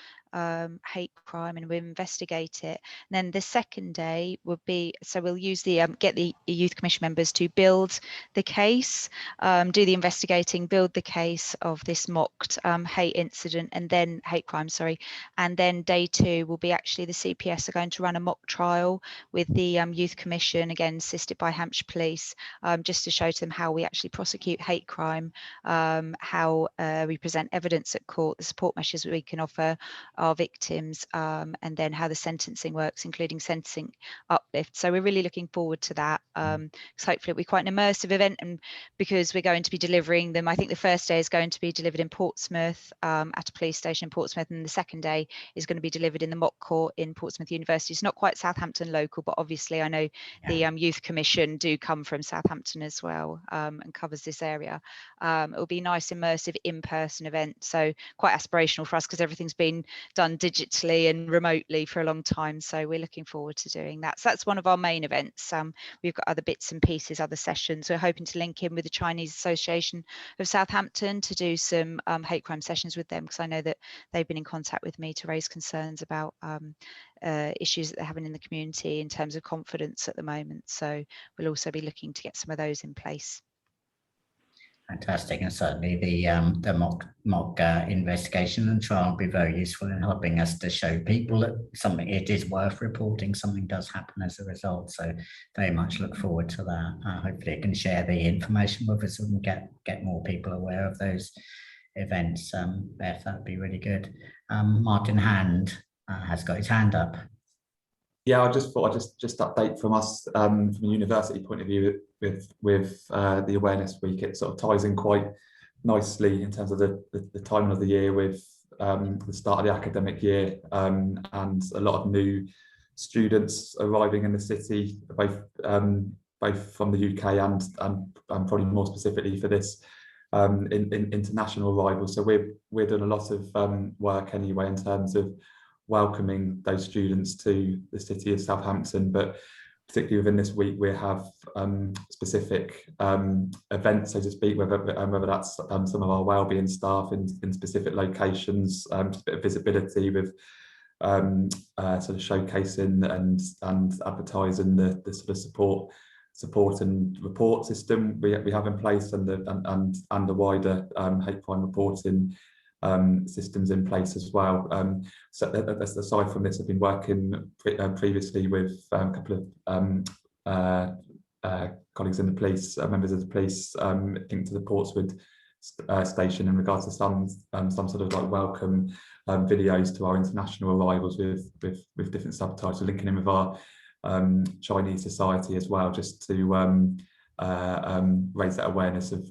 Speaker 9: hate crime and we investigate it. And then the second day would be, so we'll use the get the Youth Commission members to build the case, do the investigating, build the case of this mocked hate incident and then hate crime, sorry. And then day two will be actually the CPS are going to run a mock trial with the Youth Commission, again assisted by Hampshire Police, just to show to them how we actually prosecute hate crime, how we present evidence at court, the support measures we can offer our victims, and then how the sentencing works, including sentencing uplift. So we're really looking forward to that, because hopefully it'll be quite an immersive event, and because we're going to be delivering them, I think the first day is going to be delivered in Portsmouth at a police station in Portsmouth, and the second day is going to be delivered in the mock court in Portsmouth University. It's not quite Southampton local, but obviously I know the Youth Commission do come from Southampton as well, and covers this area. It will be a nice immersive in-person event, so quite aspirational for us because everything's been done digitally and remotely for a long time, so we're looking forward to doing that. So that's one of our main events. We've got other bits and pieces, other sessions. We're hoping to link in with the Chinese Association of Southampton to do some hate crime sessions with them, because I know that they've been in contact with me to raise concerns about issues that they're having in the community in terms of confidence at the moment. So we'll also be looking to get some of those in place.
Speaker 2: Fantastic, and certainly the mock investigation and trial will be very useful in helping us to show people that something, it is worth reporting, something does happen as a result. So very much look forward to that. Hopefully it can share the information with us and get more people aware of those events. Beth, that'd be really good. Martin Hand has got his hand up.
Speaker 3: Yeah, I just thought I'd just update from us from a university point of view with the awareness week. It sort of ties in quite nicely in terms of the timing of the year with the start of the academic year, and a lot of new students arriving in the city, both from the UK and probably more specifically for this international arrival. So we're doing a lot of work anyway in terms of welcoming those students to the city of Southampton, but particularly within this week we have specific events, so to speak, whether that's some of our wellbeing staff in specific locations, just a bit of visibility with sort of showcasing and advertising the sort of support support and report system we have in place, and the wider hate crime reporting systems in place as well. So aside from this, I've been working previously with a couple of colleagues in the police, members of the police, linked to the Portswood station in regards to some sort of like welcome videos to our international arrivals with different subtitles, linking in with our Chinese society as well, just to raise that awareness of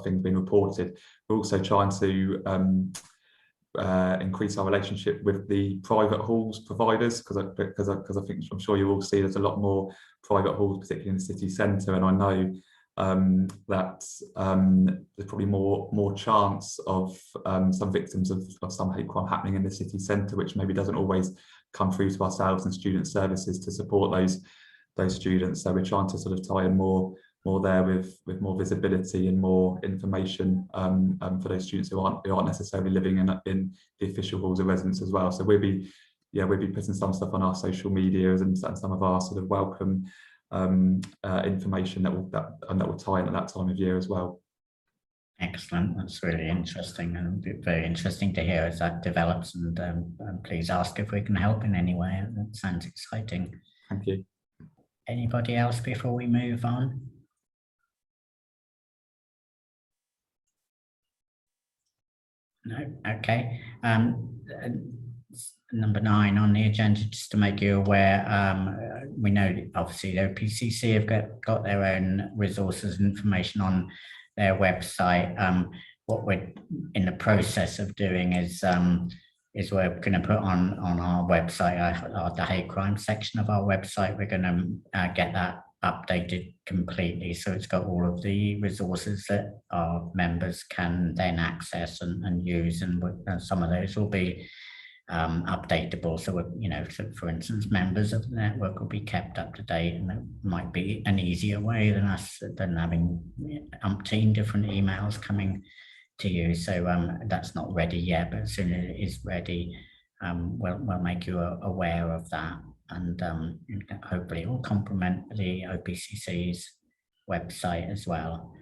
Speaker 3: things being reported. We're also trying to increase our relationship with the private halls providers, because I think, I'm sure you all see there's a lot more private halls, particularly in the city centre, and I know that there's probably more chance of some victims of some hate crime happening in the city centre, which maybe doesn't always come through to ourselves and student services to support those students. So we're trying to sort of tie in more there with more visibility and more information for those students who aren't necessarily living in the official halls of residence as well. So we'll be putting some stuff on our social media and some of our sort of welcome information that will tie in at that time of year as well.
Speaker 2: Excellent. That's really interesting, and very interesting to hear as that develops. And please ask if we can help in any way. That sounds exciting.
Speaker 3: Thank you.
Speaker 2: Anybody else before we move on? No. Okay. Number 9 on the agenda, just to make you aware, we know obviously the OPCC have got their own resources and information on their website. What we're in the process of doing is we're going to put on our website, the hate crime section of our website, we're going to get that updated completely, so it's got all of the resources that our members can then access and use, and some of those will be updatable. So, so for instance, members of the network will be kept up to date, and that might be an easier way than having umpteen different emails coming to you. So that's not ready yet, but as soon as it is ready, we'll make you aware of that, and hopefully it will complement the OPCC's website as well.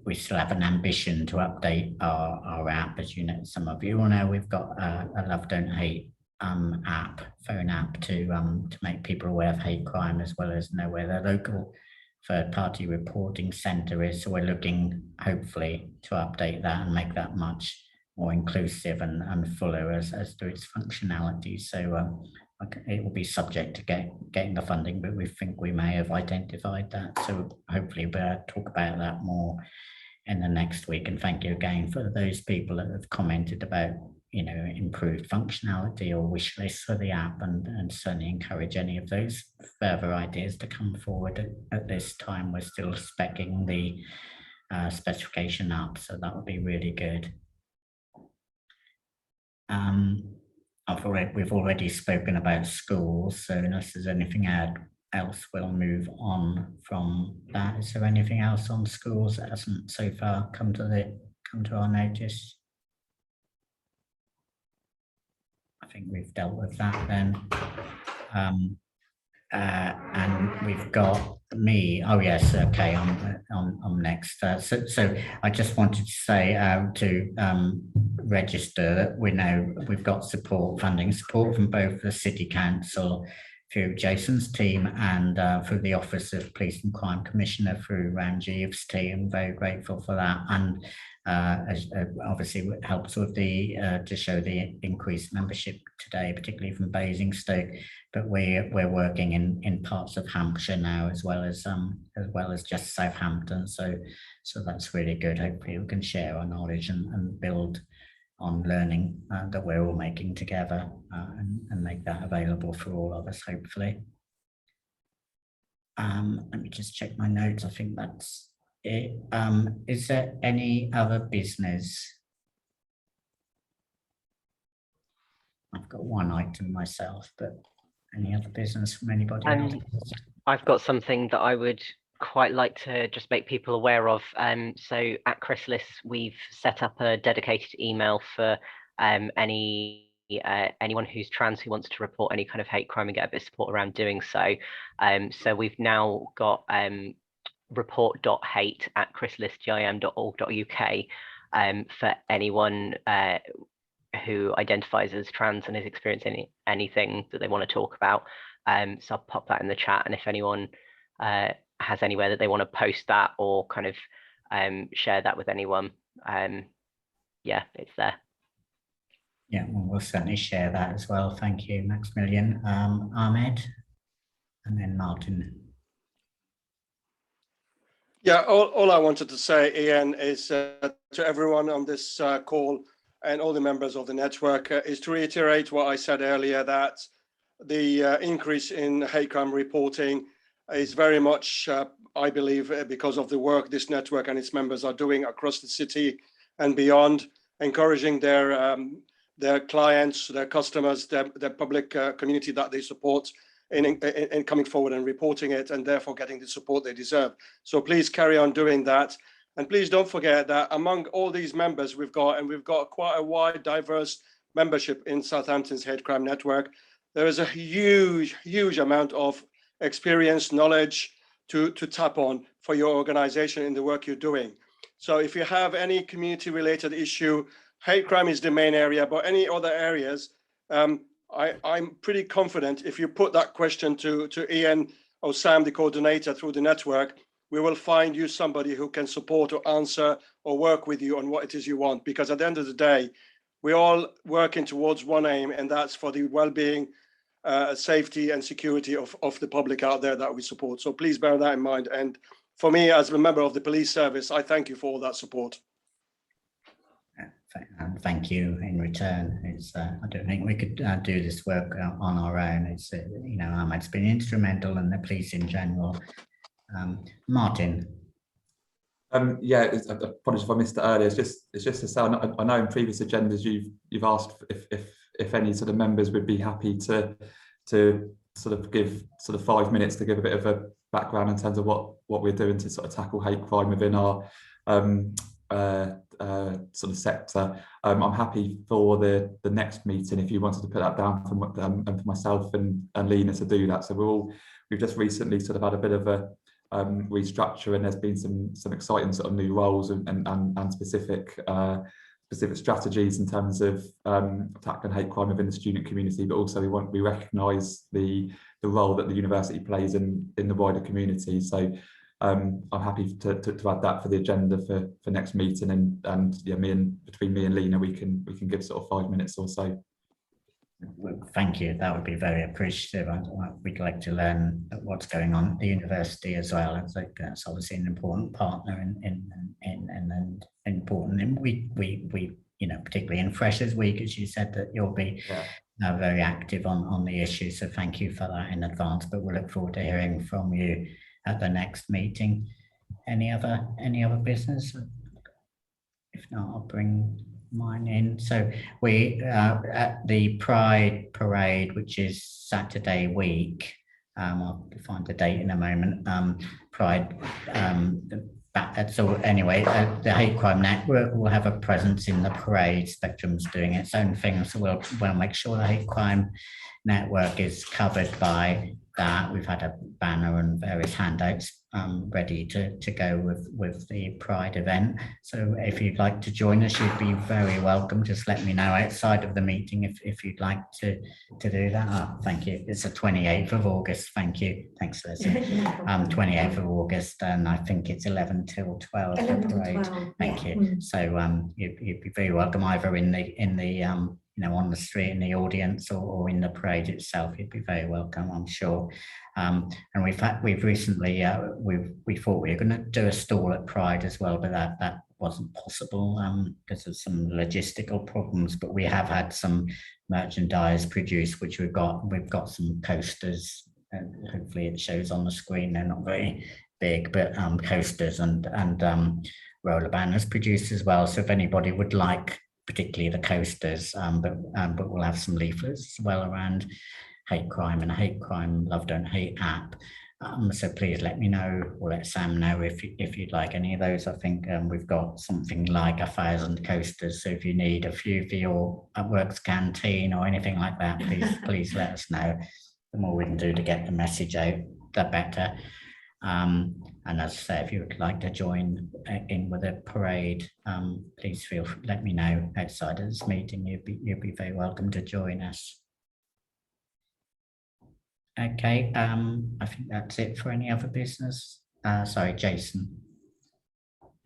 Speaker 2: We still have an ambition to update our app. As you know, some of you will know, we've got a Love Don't Hate app, phone app, to make people aware of hate crime, as well as know where their local third-party reporting centre is. So we're looking, hopefully, to update that and make that much more inclusive and fuller as to its functionality. So it will be subject to getting the funding, but we think we may have identified that. So hopefully we'll talk about that more in the next week. And thank you again for those people that have commented about, improved functionality or wish lists for the app, and certainly encourage any of those further ideas to come forward. At this time, we're still speccing the specification up, so that would be really good. We've already spoken about schools, so unless there's anything else, we'll move on from that. Is there anything else on schools that hasn't so far come to our notice? I think we've dealt with that then. And we've got me. Oh yes, okay. I'm next. So I just wanted to say to register that we know we've got funding support from both the City Council through Jason's team and through the Office of Police and Crime Commissioner through Ranjiv's team. Very grateful for that, and obviously it helps with to show the increased membership today, particularly from Basingstoke. But we're working in parts of Hampshire now, as well as just Southampton. So that's really good. Hopefully we can share our knowledge and build on learning that we're all making together, and make that available for all of us, hopefully. Let me just check my notes. I think that's it. Is there any other business? I've got one item myself, but any other business from anybody else?
Speaker 17: I've got something that I would quite like to just make people aware of. So at Chrysalis, we've set up a dedicated email for any anyone who's trans who wants to report any kind of hate crime and get a bit of support around doing so. So we've now got report.hate@chrysalis.gim.org.uk for anyone who identifies as trans and is experiencing anything that they want to talk about. So I'll pop that in the chat, and if anyone has anywhere that they want to post that or kind of share that with anyone, yeah, it's there.
Speaker 2: Yeah, well, we'll certainly share that as well. Thank you, Maximilian. Ahmed, and then Martin.
Speaker 12: Yeah, all I wanted to say, Ian, is to everyone on this call and all the members of the network is to reiterate what I said earlier, that the increase in hate crime reporting is very much, I believe, because of the work this network and its members are doing across the city and beyond, encouraging their clients, their customers, their public community that they support in coming forward and reporting it, and therefore getting the support they deserve. So please carry on doing that. And please don't forget that among all these members we've got quite a wide, diverse membership in Southampton's hate crime network. There is a huge amount of experience, knowledge to tap on for your organization in the work you're doing. So if you have any community related issue, hate crime is the main area, but any other areas, I'm pretty confident if you put that question to Ian or Sam, the coordinator through the network, we will find you somebody who can support or answer or work with you on what it is you want. Because at the end of the day, we're all working towards one aim, and that's for the well-being, safety and security of the public out there that we support. So please bear that in mind. And for me, as a member of the police service, I thank you for all that support.
Speaker 2: And thank you in return. It's I don't think we could do this work on our own. It's you know, Ahmed's been instrumental, and the police in general. Martin.
Speaker 3: Yeah, apologies if I missed it earlier. It's just to say, I know in previous agendas you've asked if any sort of members would be happy to sort of give 5 minutes to give a bit of a background in terms of what we're doing to sort of tackle hate crime within our sort of sector. I'm happy for the next meeting if you wanted to put that down for myself and Lena to do that. So we've just recently sort of had a bit of a restructure, and there's been some exciting sort of new roles and specific strategies in terms of tackling hate crime within the student community, but also we recognise the role that the university plays in the wider community. So I'm happy to add that for the agenda for next meeting, and yeah, between me and Lena we can give sort of 5 minutes or so.
Speaker 2: Thank you. That would be very appreciative. We'd like to learn what's going on at the university as well. It's like that's obviously an important partner and important. And we you know, particularly in Freshers Week, as you said, that you'll be very active on the issue. So thank you for that in advance. But we'll look forward to hearing from you at the next meeting. Any other business? If not, I'll bring mine in. So we at the Pride Parade, which is Saturday week. I'll find the date in a moment. Pride. So anyway, the Hate Crime Network will have a presence in the parade. Spectrum's doing its own thing, so we'll make sure the Hate Crime Network is covered by that. We've had a banner and various handouts ready to go with the Pride event. So if you'd like to join us, you'd be very welcome. Just let me know outside of the meeting if you'd like to do that. Oh, thank you. It's the 28th of August. Thank you. Thanks, Leslie. 28th of August, and I think it's 11 till 12. The parade. Thank you. So you'd be very welcome either in the you know, on the street in the audience or in the parade itself. You'd be very welcome, I'm sure. And we've recently we thought we were going to do a stall at Pride as well, but that wasn't possible because of some logistical problems. But we have had some merchandise produced, which we've got some coasters, and hopefully it shows on the screen. They're not very big, but coasters and roller banners produced as well. So if anybody would like, particularly the coasters, but we'll have some leaflets as well around hate crime and Hate Crime Love Don't Hate app. So please let me know, or let Sam know if you'd like any of those. I think we've got something like 1,000 coasters. So if you need a few for your works canteen or anything like that, please let us know. The more we can do to get the message out, the better. And as I say, if you would like to join in with a parade, please let me know outside of this meeting. You'd be very welcome to join us. Okay, I think that's it for any other business. Sorry, Jason.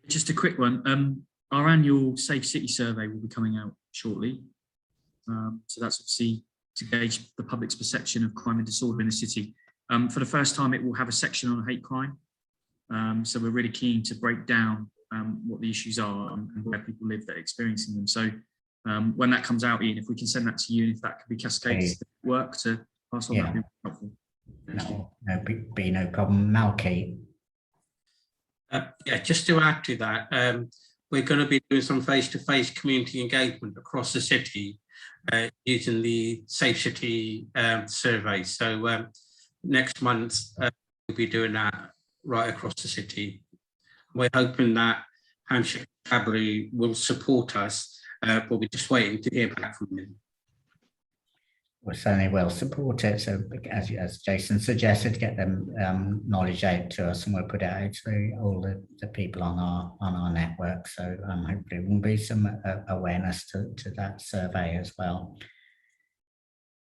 Speaker 16: Just a quick one. Our annual Safe City survey will be coming out shortly. So that's obviously to gauge the public's perception of crime and disorder in the city. For the first time, it will have a section on hate crime. So we're really keen to break down what the issues are and where people live that are experiencing them. So when that comes out, Ian, if we can send that to you, and if that could be cascaded work to pass on, that'd be helpful. No
Speaker 2: problem. Malky.
Speaker 14: Yeah, just to add to that, we're going to be doing some face-to-face community engagement across the city using the Safe City survey. So next month, we'll be doing that right across the city. We're hoping that Hampshire Constabulary will support us, but we're just waiting to hear back from them.
Speaker 2: We certainly will support it. So as Jason suggested, get them knowledge out to us, and we'll put it out to all the people on our network. So hopefully there will be some awareness to that survey as well.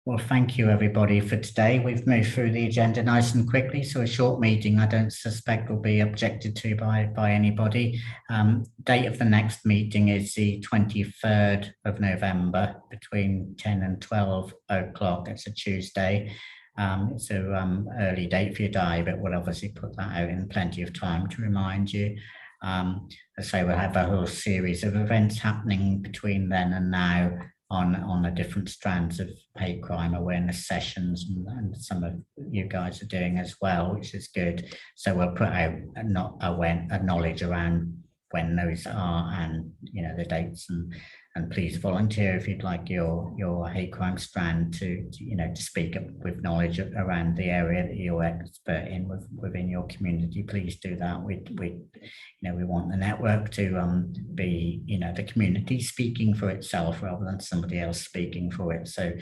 Speaker 2: Well, thank you everybody for today. We've moved through the agenda nice and quickly, so a short meeting I don't suspect will be objected to by anybody. Date of the next meeting is the 23rd of November between 10 and 12 o'clock. It's a Tuesday. It's an early date for your diary, but we'll obviously put that out in plenty of time to remind you. As I say, we'll have a whole series of events happening between then and now on the different strands of hate crime awareness sessions, and some of you guys are doing as well, which is good. So we'll put out a knowledge around when those are, and the dates, and please volunteer if you'd like your hate crime strand to speak up with knowledge around the area that you're expert in within your community. Please do that. We want the network to be the community speaking for itself rather than somebody else speaking for it. So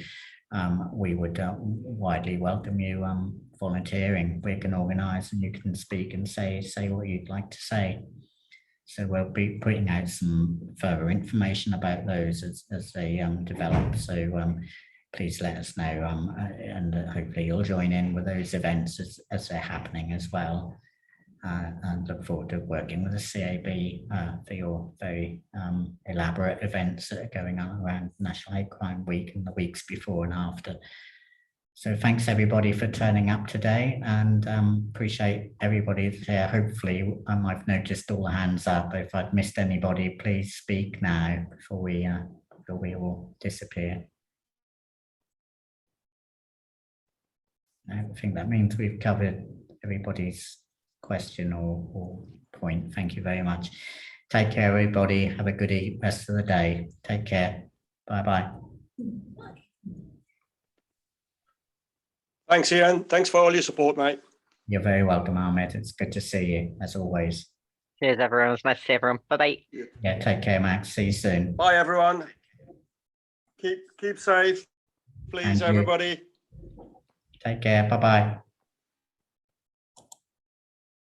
Speaker 2: we would widely welcome you volunteering. We can organise and you can speak and say what you'd like to say. So we'll be putting out some further information about those as they develop. So please let us know, and hopefully you'll join in with those events as they're happening as well. And look forward to working with the CAB for your very elaborate events that are going on around National Hate Crime Week and the weeks before and after. So thanks everybody for turning up today, and appreciate everybody here. Hopefully, I've noticed all the hands up. If I've missed anybody, please speak now before we all disappear. I think that means we've covered everybody's question or point. Thank you very much. Take care, everybody. Have a good rest of the day. Take care. Bye-bye.
Speaker 12: Thanks, Ian. Thanks for all your support, mate.
Speaker 2: You're very welcome, Ahmed. It's good to see you, as always.
Speaker 17: Cheers, everyone. It's nice to see everyone. Bye-bye.
Speaker 2: Yeah, take care, Max. See you soon.
Speaker 12: Bye, everyone. Keep safe, please, everybody.
Speaker 2: Take care. Bye-bye.